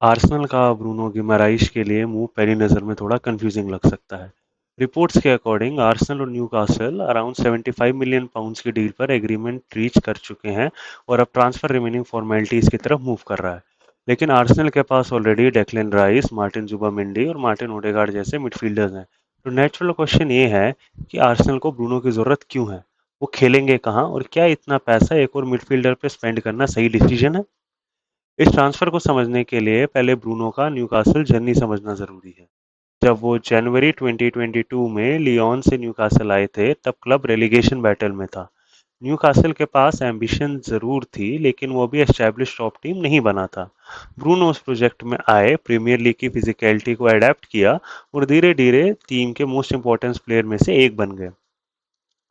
Arsenal का Bruno गिमाराइश के लिए मूव पहली नज़र में थोड़ा कंफ्यूजिंग लग सकता है। रिपोर्ट्स के अकॉर्डिंग आर्सेनल और न्यूकासल अराउंड 75 मिलियन पाउंड्स की डील पर एग्रीमेंट रीच कर चुके हैं और अब ट्रांसफर रिमेनिंग फॉर्मेलिटीज की तरफ मूव कर रहा है। लेकिन आर्सेनल के पास ऑलरेडी डेक्लन राइस, मार्टिन जुबामेंडी और मार्टिन ओडेगार्ड जैसे मिडफील्डर्स हैं। तो नेचुरल क्वेश्चन ये है कि आर्सेनल को ब्रूनो की जरूरत क्यों है? वो खेलेंगे कहाँ और क्या इतना पैसा एक और मिडफील्डर पे स्पेंड करना सही डिसीजन है? इस ट्रांसफर को समझने के लिए पहले ब्रूनो का न्यूकासल जर्नी समझना जरूरी है। जब वो जनवरी 2022 में लियोन से न्यूकासल आए थे, तब क्लब रेलीगेशन बैटल में था। न्यूकासल के पास एम्बिशन जरूर थी, लेकिन वो भी एस्टैब्लिश टॉप टीम नहीं बना था। ब्रूनो उस प्रोजेक्ट में आए, प्रीमियर लीग की फिजिकलिटी को अडेप्ट किया और धीरे धीरे टीम के मोस्ट इंपॉर्टेंट प्लेयर में से एक बन गए।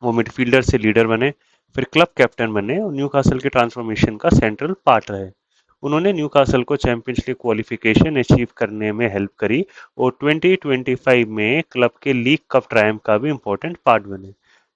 वो मिडफील्डर से लीडर बने, फिर क्लब कैप्टन बने और न्यूकासल के ट्रांसफॉर्मेशन का सेंट्रल पार्ट रहे। उन्होंने न्यूकासल को चैंपियंस लीग क्वालिफिकेशन अचीव करने में हेल्प करी और 2025 में क्लब के लीग कप ट्रायम्फ का भी इम्पोर्टेंट पार्ट बने।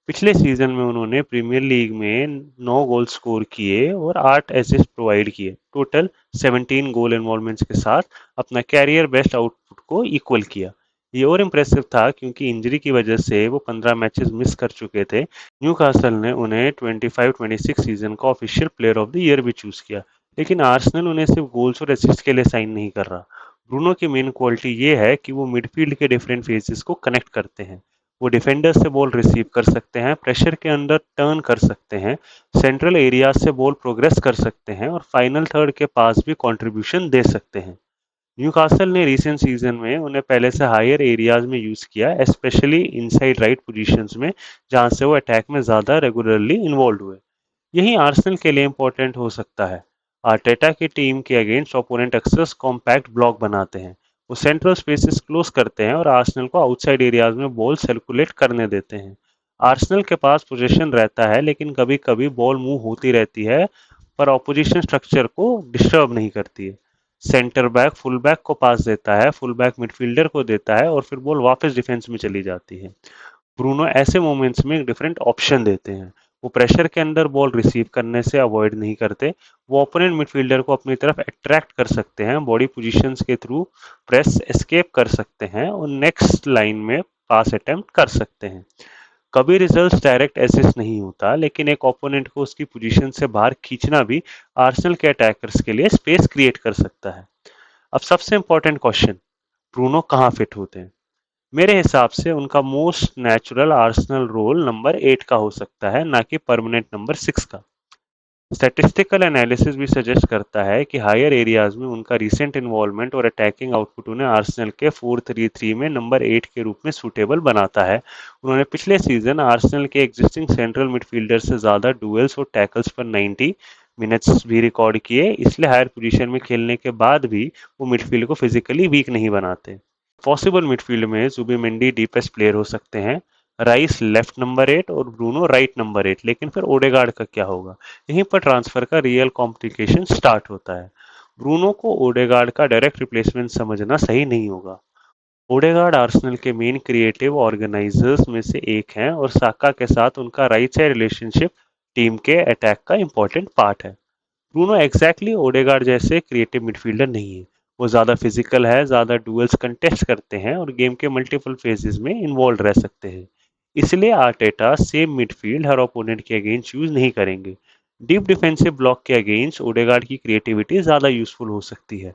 पिछले सीजन में उन्होंने प्रीमियर लीग में 9 गोल स्कोर किए और 8 असिस्ट प्रोवाइड किए। टोटल 17 गोल इन्वॉल्वमेंट्स के साथ अपना कैरियर बेस्ट आउटपुट को इक्वल किया। ये और इम्प्रेसिव था क्योंकि इंजरी की वजह से वो 15 मैचेस मिस कर चुके थे। न्यूकासल ने उन्हें 25-26 सीजन का official player of the year भी चूज किया, लेकिन आर्सेनल उन्हें सिर्फ गोल्स और असिस्ट के लिए साइन नहीं कर रहा। ब्रूनो की मेन क्वालिटी ये है कि वो मिडफील्ड के डिफरेंट फेजेस को कनेक्ट करते हैं। वो डिफेंडर से बॉल रिसीव कर सकते हैं, प्रेशर के अंदर टर्न कर सकते हैं, सेंट्रल एरियाज से बॉल प्रोग्रेस कर सकते हैं और फाइनल थर्ड के पास भी कंट्रीब्यूशन दे सकते हैं। न्यूकासल ने रिसेंट सीजन में उन्हें पहले से हायर एरियाज में यूज किया, स्पेशली इनसाइड राइट पोजीशंस में, जहां से वो अटैक में ज्यादा रेगुलरली इन्वॉल्व हुए। यही आर्सेनल के लिए इंपॉर्टेंट हो सकता है। आर्टेटा की टीम के अगेंस्ट ओपोनेंट अक्सर कॉम्पैक्ट ब्लॉक बनाते हैं। वो सेंट्रल स्पेसेस क्लोज करते हैं और आर्सेनल को आउटसाइड एरियाज में बॉल सर्कुलेट करने देते हैं। आर्सेनल के पास पोजीशन रहता है, लेकिन कभी कभी बॉल मूव होती रहती है, पर ऑपोजिशन स्ट्रक्चर को डिस्टर्ब नहीं करती है। सेंटर बैक फुल बैक को पास देता है, फुल बैक मिडफील्डर को देता है और फिर बॉल वापस डिफेंस में चली जाती है। ब्रूनो ऐसे मोमेंट्स में एक डिफरेंट ऑप्शन देते हैं। वो प्रेशर के अंदर बॉल रिसीव करने से अवॉइड नहीं करते। वो ओपोनेंट मिडफील्डर को अपनी तरफ अट्रैक्ट कर सकते हैं, बॉडी पोजीशंस के थ्रू प्रेस एस्केप कर सकते हैं और नेक्स्ट लाइन में पास अटेम्प्ट कर सकते हैं। कभी रिजल्ट्स डायरेक्ट असिस्ट नहीं होता, लेकिन एक ओपोनेंट को उसकी पोजीशन से बाहर खींचना भी आर्सेनल के अटैकर्स के लिए स्पेस क्रिएट कर सकता है। अब सबसे इंपॉर्टेंट क्वेश्चन, ब्रूनो कहाँ फिट होते हैं? मेरे हिसाब से उनका most natural Arsenal roll number 8 का हो सकता है, ना कि परमानेंट नंबर 6 का। स्टैटिस्टिकल एनालिसिस भी सजेस्ट करता है कि हायर एरियाज में उनका रिसेंट इन्वॉल्वमेंट और अटैकिंग आउटपुट उन्हें आर्सेनल के 4-3-3 में नंबर 8 के रूप में सूटेबल बनाता है। उन्होंने पिछले सीजन आर्सेनल के एग्जिस्टिंग सेंट्रल मिडफील्डर से ज्यादा डुएल्स और टैकल्स पर 90 मिनट्स भी रिकॉर्ड किए, इसलिए हायर पोजीशन में खेलने के बाद भी वो मिडफील्ड को फिजिकली वीक नहीं बनाते। पॉसिबल मिडफील्ड में जुबिमेंडी डीपेस्ट प्लेयर हो सकते हैं, राइस लेफ्ट नंबर 8 और ब्रूनो राइट नंबर 8। लेकिन फिर ओडेगार्ड का क्या होगा? यहीं पर ट्रांसफर का रियल कॉम्प्लिकेशन स्टार्ट होता है। ब्रूनो को ओडेगार्ड का डायरेक्ट रिप्लेसमेंट समझना सही नहीं होगा। ओडेगार्ड आर्सेनल के मेन क्रिएटिव ऑर्गेनाइजर्स में से एक हैं और साका के साथ उनका राइट साइड रिलेशनशिप टीम के अटैक का इंपॉर्टेंट पार्ट है। ब्रूनो एग्जैक्टली ओडेगार्ड जैसे क्रिएटिव मिडफील्डर नहीं है। वो ज़्यादा फिजिकल है, ज़्यादा डुएल्स कंटेस्ट करते हैं और गेम के मल्टीपल फेजेस में इन्वॉल्व रह सकते हैं। इसलिए आर्टेटा सेम मिडफील्ड हर ओपोनेंट के अगेंस्ट यूज नहीं करेंगे। डीप डिफेंसिव ब्लॉक के अगेंस्ट ओडेगार्ड की क्रिएटिविटी ज़्यादा यूजफुल हो सकती है,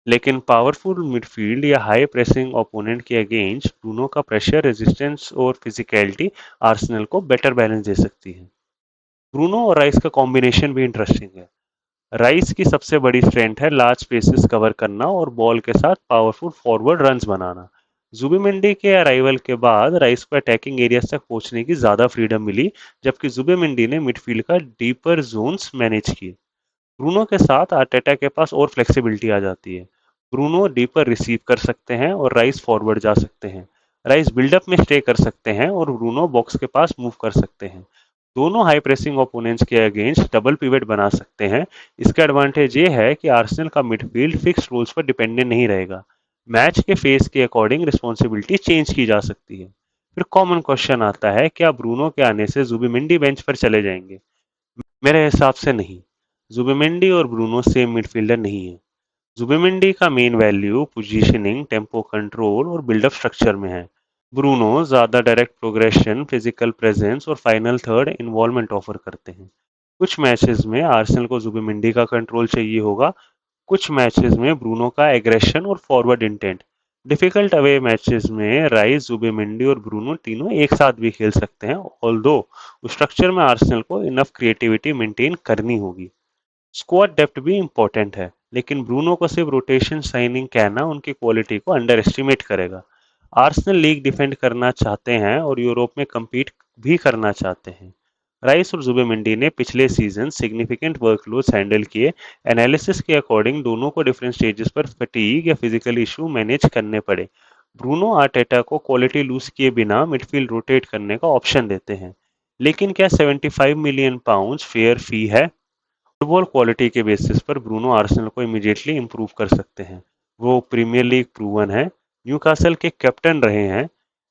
लेकिन पावरफुल मिडफील्ड या हाई प्रेसिंग ओपोनेंट के अगेंस्ट ब्रूनो का प्रेशर, रेजिस्टेंस और फिजिकलिटी आर्सेनल को बेटर बैलेंस दे सकती है। ब्रूनो और राइस का कॉम्बिनेशन भी इंटरेस्टिंग है। राइस की सबसे बड़ी स्ट्रेंथ है लार्ज स्पेसेस कवर करना और बॉल के साथ पावरफुल फॉरवर्ड रन्स बनाना। जुबिमेंडी के अराइवल के बाद राइस को अटैकिंग एरियाज तक पहुंचने की ज्यादा फ्रीडम मिली, जबकि जुबिमेंडी ने मिडफील्ड का डीपर जोन्स मैनेज किए। ब्रूनो के साथ आर्टेटा के पास और फ्लेक्सिबिलिटी आ जाती है। ब्रूनो डीपर रिसीव कर सकते हैं और राइस फॉरवर्ड जा सकते हैं। राइस बिल्डअप में स्टे कर सकते हैं और ब्रूनो बॉक्स के पास मूव कर सकते हैं। दोनों हाई प्रेसिंग ओपोनेंट्स के अगेंस्ट डबल पिवट बना सकते हैं। इसका एडवांटेज ये है कि आर्सेनल का मिडफील्ड फिक्स रोल्स पर डिपेंडेंट नहीं रहेगा। मैच के फेस के अकॉर्डिंग रिस्पॉन्सिबिलिटी चेंज की जा सकती है। फिर कॉमन क्वेश्चन आता है, क्या ब्रूनो के आने से जुबिमेंडी बेंच पर चले जाएंगे? मेरे हिसाब से नहीं। जुबिमेंडी और ब्रूनो सेम मिडफील्डर नहीं है। जुबिमेंडी का main value positioning, tempo control और बिल्डअप स्ट्रक्चर में है। ब्रूनो ज़्यादा डायरेक्ट प्रोग्रेशन, फिजिकल प्रेजेंस और फाइनल थर्ड इन्वॉल्वमेंट ऑफर करते हैं। कुछ मैचेस में आर्सेनल को जुबिमेंडी का कंट्रोल चाहिए होगा, कुछ मैचेस में ब्रूनो का एग्रेशन और forward intent. Difficult away matches में राइस, जुबिमेंडी और ब्रूनो तीनों एक साथ भी खेल सकते हैं, ऑल्दो उस स्ट्रक्चर में आर्सेनल को इनफ क्रिएटिविटी मेंटेन करनी होगी। स्क्वाड डेप्थ भी इम्पोर्टेंट है, लेकिन ब्रूनो को सिर्फ रोटेशन साइनिंग कहना उनकी क्वालिटी को अंडर एस्टिमेट करेगा। आर्सेनल लीग डिफेंड करना चाहते हैं और यूरोप में कम्पीट भी करना चाहते हैं। राइस और जुबेमेंडी ने पिछले सीजन सिग्निफिकेंट वर्कलोड्स हैंडल किए। एनालिसिस के अकॉर्डिंग दोनों को डिफरेंट स्टेजेस पर फटीग या फिजिकल इशू मैनेज करने पड़े। ब्रूनो आर्टेटा को क्वालिटी लूज किए बिना मिडफील्ड रोटेट करने का ऑप्शन देते हैं। लेकिन क्या 75 मिलियन पाउंड फेयर फी है? फुटबॉल क्वालिटी के बेसिस पर ब्रूनो आर्सेनल को इमीडिएटली इंप्रूव कर सकते हैं। वो प्रीमियर लीग प्रूवन है, न्यूकासल के कैप्टन रहे हैं।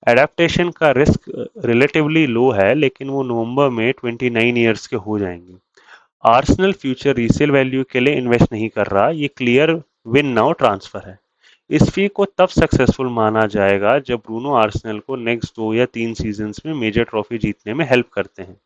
एडेप्टेशन का रिस्क रिलेटिवली लो है, लेकिन वो नवंबर में 29 ईयर्स के हो जाएंगे। आर्सेनल फ्यूचर रीसेल वैल्यू के लिए इन्वेस्ट नहीं कर रहा, ये क्लियर विन नाउ ट्रांसफर है। इस फी को तब सक्सेसफुल माना जाएगा जब ब्रूनो आर्सेनल को नेक्स्ट 2 या 3 सीजन्स में मेजर ट्रॉफी जीतने में हेल्प करते हैं।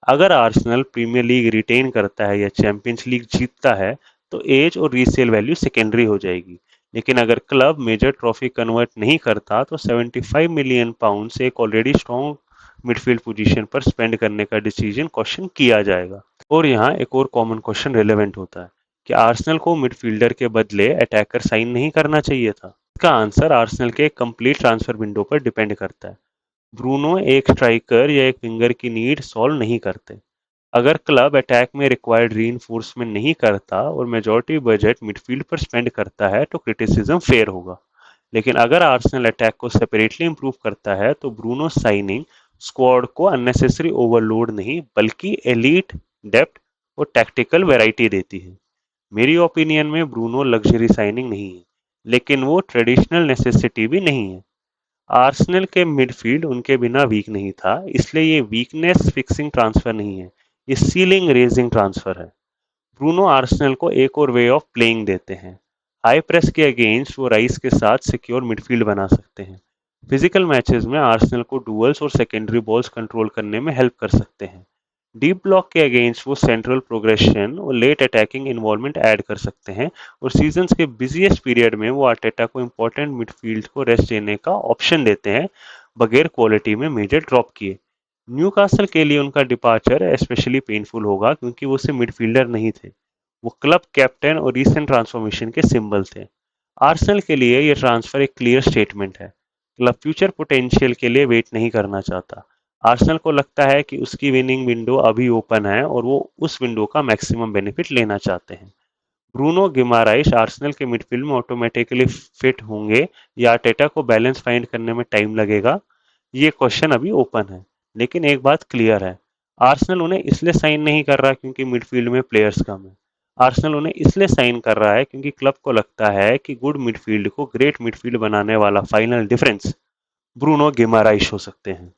अगर आर्सेनल प्रीमियर लीग रिटेन करता है या चैंपियंस लीग जीतता है, तो एज और रीसेल वैल्यू सेकेंडरी हो जाएगी। लेकिन अगर क्लब मेजर ट्रॉफी कन्वर्ट नहीं करता, तो 75 मिलियन पाउंड से एक ऑलरेडी स्ट्रॉन्ग मिडफील्ड पोजीशन पर स्पेंड करने का डिसीजन क्वेश्चन किया जाएगा। और यहाँ एक और कॉमन क्वेश्चन रिलेवेंट होता है कि आर्सेनल को मिडफील्डर के बदले अटैकर साइन नहीं करना चाहिए था। इसका आंसर आर्सेनल के कंप्लीट ट्रांसफर विंडो पर डिपेंड करता है। ब्रूनो एक स्ट्राइकर या एक विंगर की नीड सॉल्व नहीं करते। अगर क्लब अटैक में रिक्वायर्ड रीइंफोर्समेंट नहीं करता और मेजॉरिटी बजट मिडफील्ड पर स्पेंड करता है, तो क्रिटिसिज्म फेयर होगा। लेकिन अगर आर्सेनल अटैक को सेपरेटली इंप्रूव करता है, तो ब्रूनो साइनिंग स्क्वाड को अननेसेसरी ओवरलोड नहीं, बल्कि एलीट डेप्थ और टैक्टिकल वैरायटी देती है। मेरी ओपिनियन में ब्रूनो लग्जरी साइनिंग नहीं है, लेकिन वो ट्रेडिशनल नेसेसिटी भी नहीं है। आर्सेनल के मिडफील्ड उनके बिना वीक नहीं था, इसलिए ये वीकनेस फिक्सिंग ट्रांसफर नहीं है, ये सीलिंग रेजिंग ट्रांसफर है। ब्रूनो आर्सेनल को एक और वे ऑफ प्लेइंग देते हैं। हाई प्रेस के अगेंस्ट वो राइस के साथ सिक्योर मिडफील्ड बना सकते हैं। फिजिकल मैचेस में आर्सेनल को डुअल्स और सेकेंडरी बॉल्स कंट्रोल करने में हेल्प कर सकते हैं। डीप ब्लॉक के अगेंस्ट वो सेंट्रल प्रोग्रेशन और लेट अटैकिंग इन्वॉल्वमेंट ऐड कर सकते हैं, और सीजन्स के बिजीएस्ट पीरियड में वो आर्टेटा को इंपॉर्टेंट मिडफील्ड को रेस्ट देने का ऑप्शन देते हैं, बगैर क्वालिटी में मेजर ड्रॉप किए। न्यूकासल के लिए उनका डिपार्चर स्पेशली पेनफुल होगा, क्योंकि वो सिर्फ मिडफील्डर नहीं थे, वो क्लब कैप्टन और रीसेंट ट्रांसफॉर्मेशन के सिंबल थे। आर्सेनल के लिए ये ट्रांसफर एक क्लियर स्टेटमेंट है। क्लब फ्यूचर पोटेंशियल के लिए वेट नहीं करना चाहता। आर्सेनल को लगता है कि उसकी विनिंग विंडो अभी ओपन है और वो उस विंडो का मैक्सिमम बेनिफिट लेना चाहते हैं। ब्रूनो गिमाराइश आर्सेनल के मिडफील्ड में ऑटोमेटिकली फिट होंगे या आर्टेटा को बैलेंस फाइंड करने में टाइम लगेगा? ये क्वेश्चन अभी ओपन है। लेकिन एक बात क्लियर है, आर्सेनल उन्हें इसलिए साइन नहीं कर रहा क्योंकि मिडफील्ड में प्लेयर्स कम है। आर्सेनल उन्हें इसलिए साइन कर रहा है क्योंकि क्लब को लगता है कि गुड मिडफील्ड को ग्रेट मिडफील्ड बनाने वाला फाइनल डिफरेंस ब्रूनो गिमाराइश हो सकते हैं।